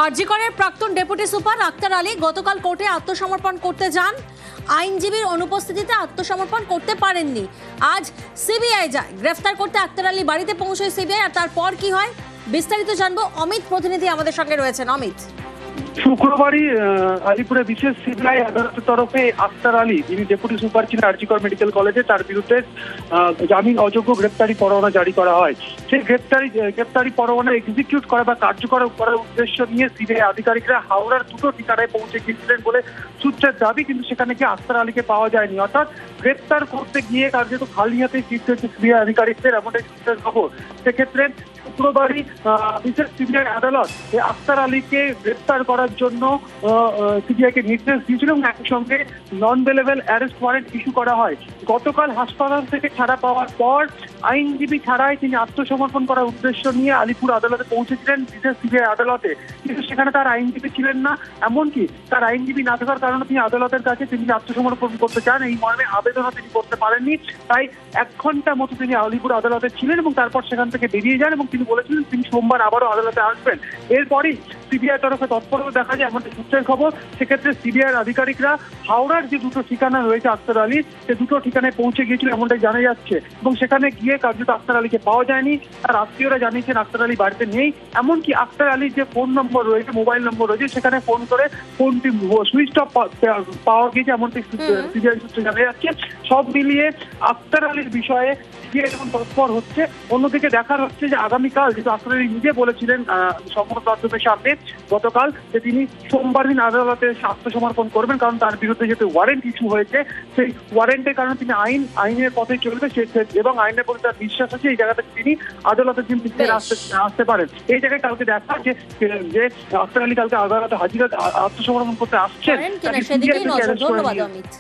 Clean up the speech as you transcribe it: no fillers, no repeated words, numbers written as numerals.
আরজি করের প্রাক্তন deputy super Akter Ali গতকাল কোর্টে আত্মসমর্পণ করতে যান। আইনজীবীর অনুপস্থিতিতে আত্মসমর্পণ করতে পারেননি। আজ সিবিআই যায় গ্রেফতার করতে। আক্তার আলী বাড়িতে পৌঁছয় সিবিআই। আর তারপর কি হয় বিস্তারিত জানবো। অমিত প্রতিনিধি আমাদের সঙ্গে রয়েছেন। অমিত, শুক্রবারই আলিপুরে বিশেষ সিবিআই আদালতের তরফে আক্তার আলী, যিনি ডেপুটি সুপার ছিলেন আরজি কর মেডিকেল কলেজে, তার বিরুদ্ধে জামিন অযোগ্য গ্রেপ্তারি পরোয়ানা জারি করা হয়। সেই গ্রেপ্তারি পরোয়ানা এক্সিকিউট করা বা কার্যকর করার উদ্দেশ্য নিয়ে সিবিআই আধিকারিকরা হাওড়ার দুটো ঠিকানায় পৌঁছে গিয়েছিলেন বলে সূত্রের দাবি, কিন্তু সেখানে গিয়ে আক্তার আলীকে পাওয়া যায়নি। অর্থাৎ গ্রেপ্তার করতে গিয়ে কার্যত খালি হাতে ফিরতে হচ্ছে সিবিআই আধিকারিকদের, এমনটাই সূত্রের খবর। সেক্ষেত্রে শুক্রবারই বিশেষ সিবিআই আদালত আক্তার আলীকে গ্রেপ্তার করার জন্য সিবিআইকে নির্দেশ দিয়েছিল এবং একই সঙ্গে নন বেলেবল অ্যারেস্ট ওয়ারেন্ট ইস্যু করা হয়। গতকাল হাসপাতাল থেকে ছাড়া পাওয়ার পর আইনজীবী ছাড়াই তিনি আত্মসমর্পণ করার উদ্দেশ্য নিয়ে আলিপুর আদালতে পৌঁছেছিলেন, বিশেষ সিবিআই আদালতে। কিন্তু সেখানে তার আইনজীবী ছিলেন না, এমনকি তার আইনজীবী না থাকার কারণে তিনি আদালতের কাছে তিনি আত্মসমর্পণ করতে চান এই মর্মে আবেদনও তিনি করতে পারেননি। তাই 1 ঘন্টা মতো তিনি আলিপুর আদালতে ছিলেন এবং তারপর সেখান থেকে বেরিয়ে যান এবং তিনি বলেছিলেন তিনি সোমবার আবারও আদালতে আসবেন। এরপরই সিবিআই তরফে তৎপরতা দেখা যায়, এমনটা সূত্রের খবর। সেক্ষেত্রে সিবিআই আধিকারিকরা হাওড়ার যে দুটো ঠিকানা রয়েছে আক্তার আলী, সে দুটো ঠিকানায় পৌঁছে গিয়েছিল এমনটাই জানা যাচ্ছে। এবং সেখানে গিয়ে কার্যত আক্তার আলীকে পাওয়া যায়নি। তার আত্মীয়রা জানিয়েছেন আক্তার আলী বাড়িতে নেই। এমনকি আক্তার আলীর যে ফোন নম্বর রয়েছে, মোবাইল নম্বর রয়েছে, সেখানে ফোন করে ফোনটি সুইচ অফ পাওয়া গিয়েছে এমনটি সিবিআই সূত্রে জানা যাচ্ছে। সব মিলিয়ে আক্তার আলীর বিষয়ে সিবিআই যখন তৎপর হচ্ছে, অন্যদিকে দেখার হচ্ছে যে আগামীকাল, যেহেতু আক্তার আলী নিজে বলেছিলেন সংবাদ মাধ্যমের সামনে গতকাল যে তিনি সোমবার দিন আদালতে আত্মসমর্পণ করবেন, কারণ তার বিরুদ্ধে যেহেতু ওয়ারেন্ট ইস্যু হয়েছে, সেই ওয়ারেন্টের কারণে তিনি আইনের পথে চলবে এবং আইনের প্রতি তার বিশ্বাস আছে। এই জায়গাতে তিনি আদালতের দিন আসতে পারেন। এই জায়গায় কালকে দেখা যে আক্তার আলী কালকে আদালতে হাজিরা আত্মসমর্পণ করতে আসছেন। ধন্যবাদ অমিত।